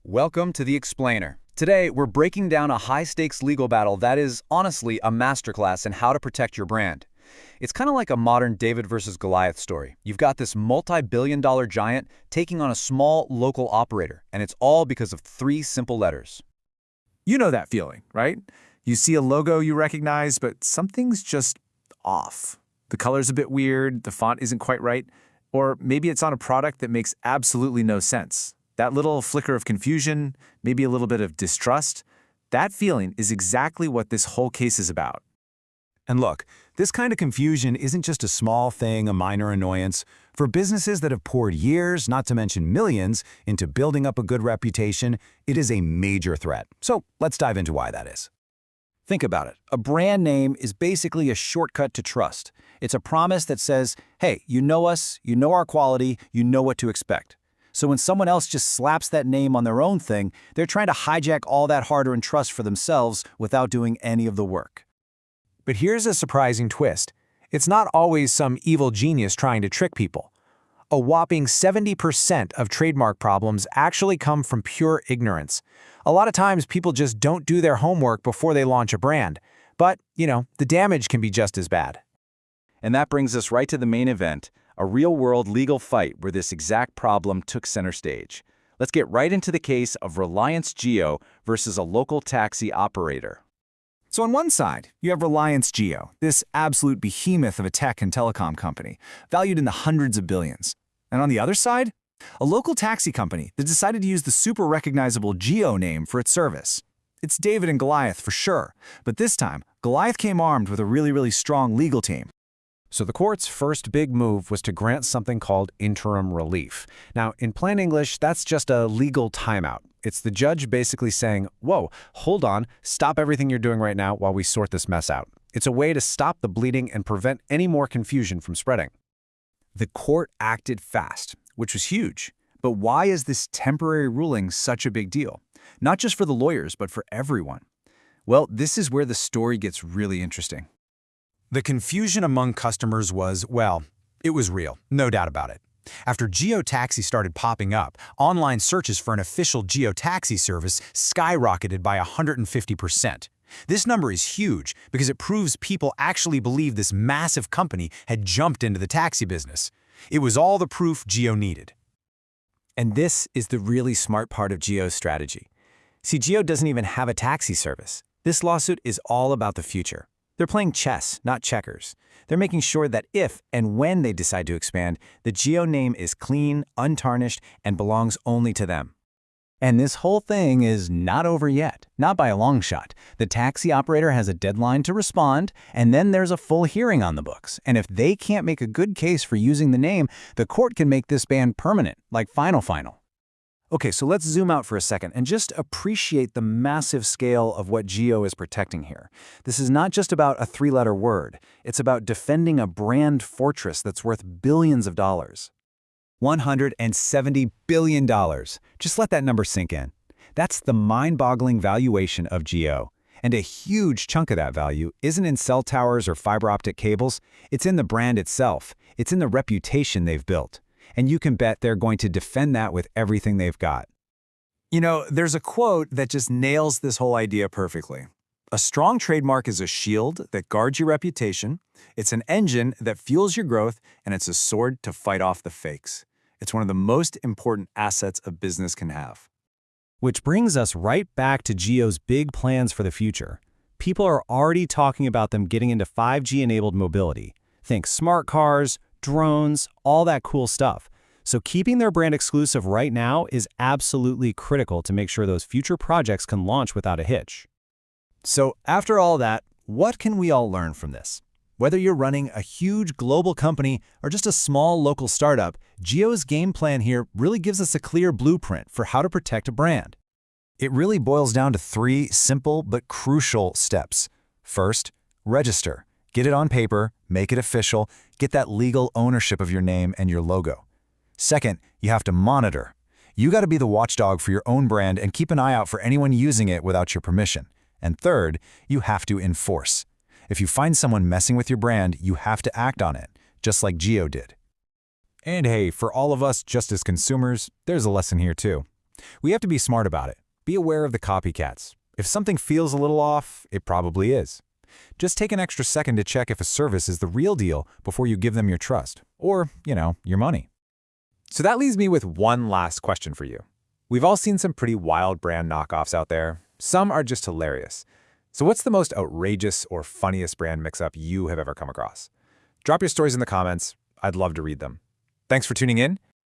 Welcome to The Explainer. Today, we're breaking down a high-stakes legal battle that is, honestly, a masterclass in how to protect your brand. It's kind of like a modern David versus Goliath story. You've got this multi-billion-dollar giant taking on a small local operator, and it's all because of three simple letters. You know that feeling, right? You see a logo you recognize, but something's just off. The color's a bit weird, the font isn't quite right, or maybe it's on a product that makes absolutely no sense. That little flicker of confusion, maybe a little bit of distrust, that feeling is exactly what this whole case is about. And look, this kind of confusion isn't just a small thing, a minor annoyance. For businesses that have poured years, not to mention millions, into building up a good reputation, it is a major threat. So let's dive into why that is. Think about it. A brand name is basically a shortcut to trust. It's a promise that says, hey, you know us, you know our quality, you know what to expect. So when someone else just slaps that name on their own thing, they're trying to hijack all that hard-earned trust for themselves without doing any of the work. But here's a surprising twist. It's not always some evil genius trying to trick people. A whopping 70% of trademark problems actually come from pure ignorance. A lot of times people just don't do their homework before they launch a brand. But, the damage can be just as bad. And that brings us right to the main event, a real-world legal fight where this exact problem took center stage. Let's get right into the case of Reliance Jio versus a local taxi operator. So on one side, you have Reliance Jio, this absolute behemoth of a tech and telecom company, valued in the hundreds of billions. And on the other side, a local taxi company that decided to use the super recognizable Jio name for its service. It's David and Goliath for sure, but this time, Goliath came armed with a really strong legal team. So the court's first big move was to grant something called interim relief. Now, in plain English, that's just a legal timeout. It's the judge basically saying, whoa, hold on, stop everything you're doing right now while we sort this mess out. It's a way to stop the bleeding and prevent any more confusion from spreading. The court acted fast, which was huge. But why is this temporary ruling such a big deal? Not just for the lawyers, but for everyone. Well, this is where the story gets really interesting. The confusion among customers was, well, it was real, no doubt about it. After Jio Taxi started popping up, online searches for an official Jio Taxi service skyrocketed by 150%. This number is huge because it proves people actually believe this massive company had jumped into the taxi business. It was all the proof Jio needed. And this is the really smart part of Jio's strategy. See, Jio doesn't even have a taxi service. This lawsuit is all about the future. They're playing chess, not checkers. They're making sure that if and when they decide to expand, the Jio name is clean, untarnished, and belongs only to them. And this whole thing is not over yet, not by a long shot. The taxi operator has a deadline to respond, and then there's a full hearing on the books. And if they can't make a good case for using the name, the court can make this ban permanent, like Final. Okay, so let's zoom out for a second and just appreciate the massive scale of what Jio is protecting here. This is not just about a three-letter word. It's about defending a brand fortress that's worth billions of dollars. $170 billion. Just let that number sink in. That's the mind-boggling valuation of Jio. And a huge chunk of that value isn't in cell towers or fiber optic cables. It's in the brand itself. It's in the reputation they've built. And you can bet they're going to defend that with everything they've got. There's a quote that just nails this whole idea perfectly. A strong trademark is a shield that guards your reputation, it's an engine that fuels your growth, and it's a sword to fight off the fakes. It's one of the most important assets a business can have. Which brings us right back to Jio's big plans for the future. People are already talking about them getting into 5G-enabled mobility. Think smart cars, drones, all that cool stuff. So keeping their brand exclusive right now is absolutely critical to make sure those future projects can launch without a hitch. So after all that, what can we all learn from this? Whether you're running a huge global company or just a small local startup, Jio's game plan here really gives us a clear blueprint for how to protect a brand. It really boils down to three simple but crucial steps. First, register. Get it on paper, make it official, get that legal ownership of your name and your logo. Second, you have to monitor. You got to be the watchdog for your own brand and keep an eye out for anyone using it without your permission. And third, you have to enforce. If you find someone messing with your brand, you have to act on it, just like Jio did. And hey, for all of us just as consumers, there's a lesson here too. We have to be smart about it. Be aware of the copycats. If something feels a little off, it probably is. Just take an extra second to check if a service is the real deal before you give them your trust. Or, your money. So that leaves me with one last question for you. We've all seen some pretty wild brand knockoffs out there. Some are just hilarious. So what's the most outrageous or funniest brand mix-up you have ever come across? Drop your stories in the comments. I'd love to read them. Thanks for tuning in,